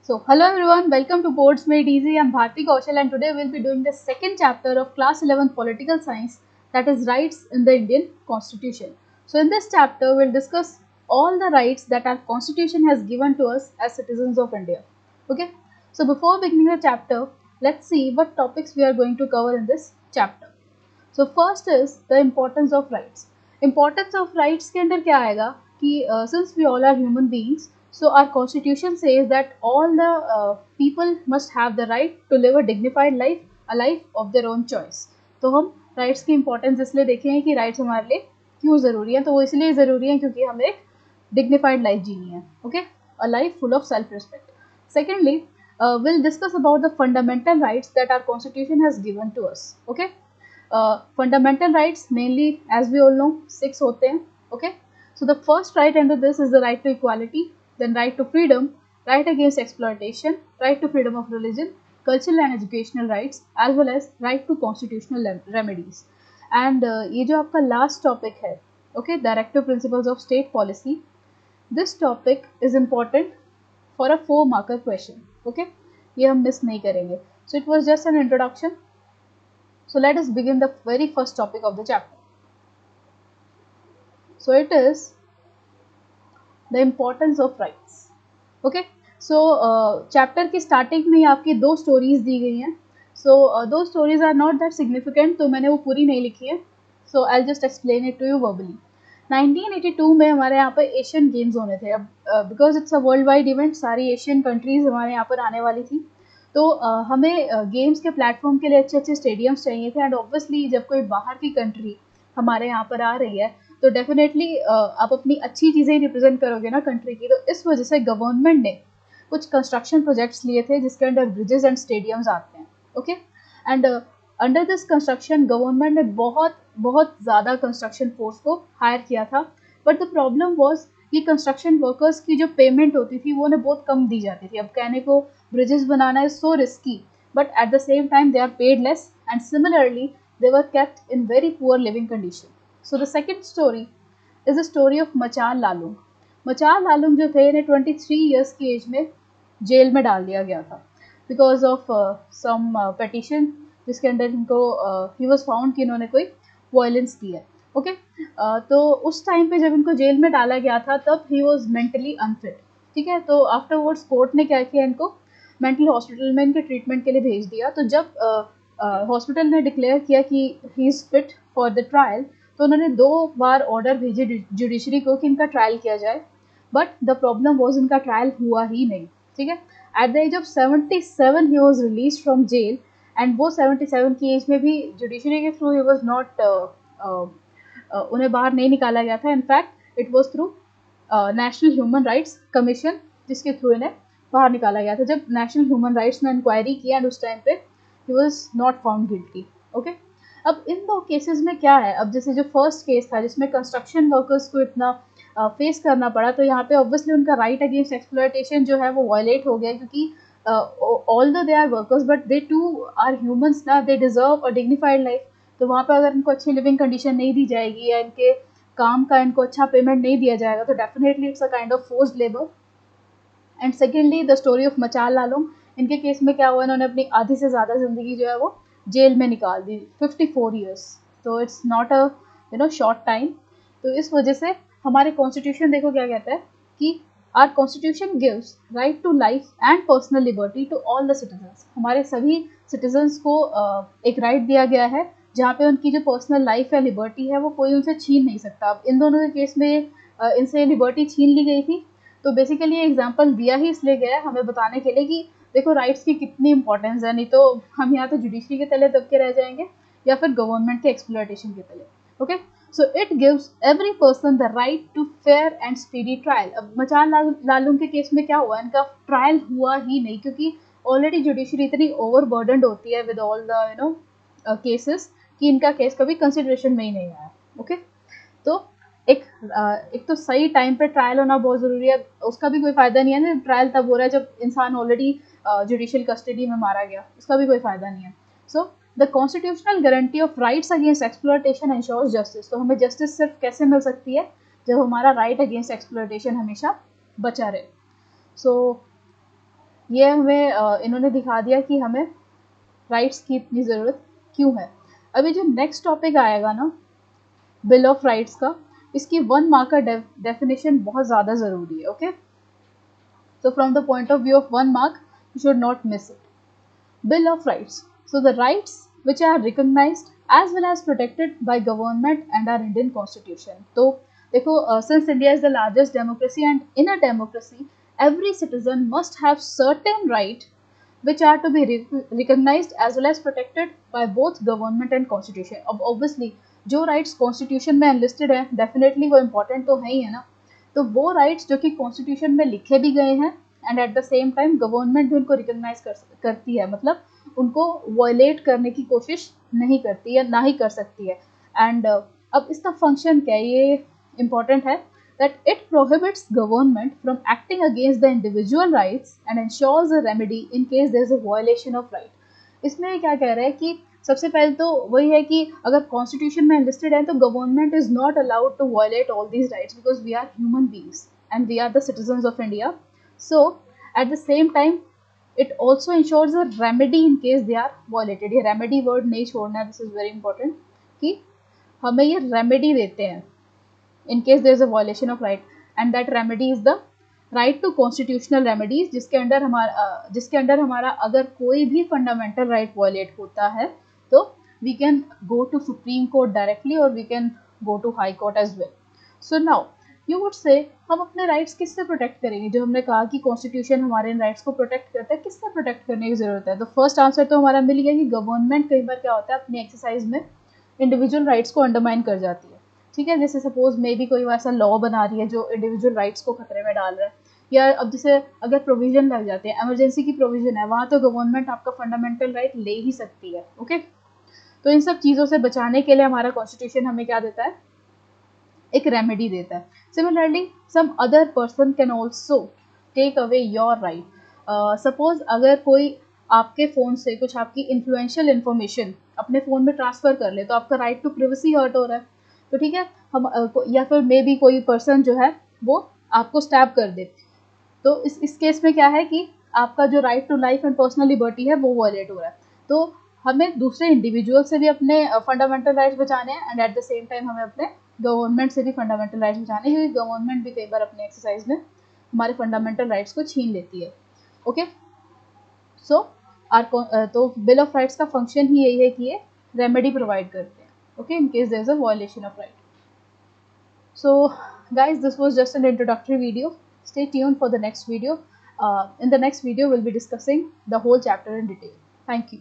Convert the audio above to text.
Hello everyone, welcome to Boards Made Easy. I'm Bharti Kaushal and today we'll be doing the second chapter of Class 11 Political Science, that is Rights in the Indian Constitution. So in this chapter, we'll discuss all the rights that our Constitution has given to us as citizens of India. Okay, so before beginning the chapter, let's see what topics we are going to cover in this chapter. So first is the importance of rights. Importance of rights के अंदर क्या आएगा कि since we all are human beings, so our constitution says that all the people must have the right to live a dignified life, a life of their own choice. तो हम rights की importance इसलिए देखेंगे कि rights हमारे लिए क्यों ज़रूरी है. तो वो इसलिए ज़रूरी है क्योंकि हमें एक dignified life जीनी है. Okay, a life full of self-respect. Secondly, we'll discuss about the fundamental rights that our constitution has given to us. Okay. Fundamental rights mainly, as we all know, 6 होते हैं. Okay, so the first right under this is the right to equality, then right to freedom, right against exploitation, right to freedom of religion, cultural and educational rights, as well as right to constitutional remedies. And ये जो आपका last topic है, okay, directive principles of state policy, this topic is important for a 4-marker question. Okay, ये हम miss नहीं करेंगे. So it was just an introduction. So let us begin the very first topic of the chapter. So it is the importance of rights. Okay, so chapter की starting में आपकी 2 stories दी गई हैं. So those stories are not that significant, तो मैंने वो पूरी नहीं लिखी है. So I'll just explain it to you verbally. 1982 में हमारे यहाँ पर एशियन गेम्स होने थे. अब because it's a world wide event, सारी एशियन कंट्रीज हमारे यहाँ पर आने वाली थी. तो हमें गेम्स के प्लेटफॉर्म के लिए अच्छे अच्छे स्टेडियम्स चाहिए थे. एंड ऑब्वियसली जब कोई बाहर की कंट्री हमारे यहाँ पर आ रही है तो डेफिनेटली आप अपनी अच्छी चीज़ें रिप्रेजेंट करोगे ना कंट्री की. तो इस वजह से गवर्नमेंट ने कुछ कंस्ट्रक्शन प्रोजेक्ट्स लिए थे जिसके अंडर ब्रिजेस एंड स्टेडियम्स आते हैं. Okay, and under this construction government ने बहुत बहुत ज़्यादा कंस्ट्रक्शन फोर्स को हायर किया था. बट द प्रॉब्लम वॉज कि कंस्ट्रक्शन वर्कर्स की जो पेमेंट होती थी वो उन्हें बहुत कम दी जाती थी. अब कहने को ब्रिजेस बनाना is so risky, but at the same time they are paid less and similarly they were kept in very poor living condition. So the second story is the story of Machal Lalung. Machal Lalung जो थे इन्हें 23 years की as में jail में डाल दिया गया था बिकॉज ऑफ सम पेटिशन जिसके अंडर इनको ही वॉज फाउंड कि इन्होंने कोई वायलेंस की है. ओके, तो उस टाइम पे जब इनको जेल में डाला गया था तब ही वॉज मेंटली अनफिट. ठीक है, तो आफ्टरवर्ड्स कोर्ट ने क्या किया, इनको मेंटल हॉस्पिटल में इनके ट्रीटमेंट के लिए भेज दिया. तो जब हॉस्पिटल ने डिक्लेयर किया कि he is fit for the trial, तो उन्होंने 2 बार ऑर्डर भेजे जुडिशरी को कि इनका ट्रायल किया जाए. बट द प्रॉब्लम वॉज इनका ट्रायल हुआ ही नहीं. ठीक है, at the age of 77 he was release from jail. And वो 77 की एज में भी जुडिशरी के थ्रू ही वॉज नॉट उन्हें बाहर नहीं निकाला गया था. In fact it was through national human rights commission जिसके थ्रू इन्हें बाहर निकाला गया था. जब नेशनल ह्यूमन राइट्स ने इंक्वायरी किया एंड उस टाइम पे he was not found guilty. Okay, अब इन 2 केसेस में क्या है, अब जैसे जो फर्स्ट केस था जिसमें कंस्ट्रक्शन वर्कर्स को इतना फेस करना पड़ा, तो यहाँ पे ऑब्वियसली उनका राइट अगेंस्ट एक्सप्लॉयटेशन जो है वो वायलेट हो गया क्योंकि although they are workers but they too are humans ना, they deserve a dignified life. तो वहाँ पर अगर इनको अच्छी लिविंग कंडीशन नहीं दी जाएगी या इनके काम का इनको अच्छा पेमेंट नहीं दिया जाएगा तो definitely it's a kind of forced labour. And secondly the story of Machal Lalung. इनके केस में क्या हुआ, इन्होंने अपनी आधी से ज़्यादा ज़िंदगी जो है वो जेल में निकाल दी, 54 ईयर्स. तो it's not a short time. तो इस वजह से हमारे कॉन्स्टिट्यूशन देखो क्या कहता है कि our constitution gives right to life and personal liberty to all the citizens. हमारे सभी सिटीजन्स को एक राइट दिया गया है जहाँ पे उनकी जो पर्सनल लाइफ है, लिबर्टी है, वो कोई उनसे छीन नहीं सकता. अब इन दोनों के केस में इनसे लिबर्टी छीन ली गई थी. तो बेसिकली ये एग्जाम्पल दिया ही इसलिए गया है हमें बताने के लिए कि देखो राइट्स की कितनी इंपॉर्टेंस है. नहीं तो हम यहाँ तो जुडिशरी के तले दब के रह जाएंगे या फिर गवर्नमेंट के एक्सप्लॉयटेशन के तले. Okay, so it gives every person the right to fair and speedy trial. अब मचाल लालुंग के केस में क्या हुआ, इनका ट्रायल हुआ ही नहीं क्योंकि ऑलरेडी जुडिशरी इतनी ओवरबर्डनड होती है विद ऑल द केसेस कि इनका केस कभी कंसिडरेशन में ही नहीं आया. ओके, तो एक तो सही टाइम पे ट्रायल होना बहुत ज़रूरी है. उसका भी कोई फ़ायदा नहीं है ना, ट्रायल तब हो रहा है जब इंसान ऑलरेडी जुडिशियल कस्टडी में मारा गया, उसका भी कोई फ़ायदा नहीं है. So the constitutional guarantee of rights against exploitation ensures justice. तो हमें जस्टिस सिर्फ कैसे मिल सकती है, जब हमारा राइट अगेंस्ट एक्सप्लॉयटेशन हमेशा बचा रहे. सो ये हमें इन्होंने दिखा दिया कि हमें राइट्स की इतनी ज़रूरत क्यों है। अभी जो नेक्स्ट टॉपिक आएगा ना, बिल ऑफ राइट्स का, इसकी 1 मार्क का डेफिनेशन बहुत ज़्यादा ज़रूरी है। Okay, so from the point of view of 1 mark, you should not miss it. Bill of Rights. So the rights which are recognized as well as protected by government and our Indian Constitution. तो देखो, since India is the largest democracy, and in a democracy every citizen must have certain right which are to be recognized as well as protected by both government and constitution. अब obviously जो rights constitution में enlisted है definitely वो important तो है ही है ना, तो वो राइट्स जो कि कॉन्स्टिट्यूशन में लिखे भी गए हैं and eight the same time government भी उनको रिकॉग्नाइज करती है, मतलब उनको वायलेट करने की कोशिश नहीं करती है, ना ही कर सकती है। एंड अब इसका फंक्शन क्या है, ये इम्पॉर्टेंट है, that it prohibits government from acting against the individual rights and ensures a remedy in case there is a violation of right. इसमें क्या कह रहा है कि सबसे पहले तो वही है कि अगर कॉन्स्टिट्यूशन में एनलिस्टेड है तो government is not allowed to violate all these rights because we are human beings and we are the citizens of India. So at the same time it also ensures a remedy in case they are violated. ये remedy word नहीं छोड़ना है, this is very important, कि हमें ये remedy देते हैं in case there is a violation of right, and that remedy is the right to constitutional remedies, जिसके अंडर हमारा अगर कोई भी फंडामेंटल राइट वायलेट होता है तो we can go to Supreme Court directly or we can go to High Court as well. So now you would say हम अपने राइट्स किससे प्रोटेक्ट करेंगे? जो हमने कहा कि कॉन्स्टिट्यूशन हमारे इन राइट्स को प्रोटेक्ट करता है, किससे प्रोटेक्ट करने की जरूरत है? तो फर्स्ट आंसर तो हमारा मिल गया कि गवर्नमेंट कई बार क्या होता है अपनी एक्सरसाइज में इंडिविजुअल राइट्स को अंडरमाइन कर जाती है। ठीक है, जैसे सपोज मे बी कोई ऐसा लॉ बना रही है जो इंडिविजुअल राइट्स को खतरे में डाल रहा है, या अब जैसे अगर प्रोविजन लग जाते हैं, इमरजेंसी की प्रोविजन है, वहाँ तो गवर्नमेंट आपका फंडामेंटल राइट ले ही सकती है। ओके, तो इन सब चीज़ों से बचाने के लिए हमारा कॉन्स्टिट्यूशन हमें क्या देता है? एक रेमेडी देता है। Similarly some other person can also take away your right. Suppose अगर कोई आपके फ़ोन से कुछ आपकी इन्फ्लुएंशियल इन्फॉर्मेशन अपने फ़ोन में ट्रांसफ़र कर ले तो आपका राइट टू प्रिवेसी हर्ट हो रहा है। तो ठीक है, हम या फिर मे बी कोई पर्सन जो है वो आपको स्टैब कर दे, तो इस केस में क्या है कि आपका जो right to life and personal liberty है वो वायलेट हो रहा है। तो हमें दूसरे इंडिविजुअल से भी अपने फंडामेंटल राइट्स बचाने हैं and eight the same time हमें अपने गवर्नमेंट से भी फंडामेंटल राइट्स बचाने हैं, क्योंकि गवर्नमेंट भी कई बार अपने एक्सरसाइज में हमारे फंडामेंटल राइट्स को छीन लेती है। ओके, सो तो बिल ऑफ राइट्स का फंक्शन ही यही है कि ये रेमेडी प्रोवाइड करते हैं, okay, in case there is a violation of right. So guys, this was just an introductory video. Stay tuned for the next video. In the next video we'll be discussing the whole chapter in detail. Thank you.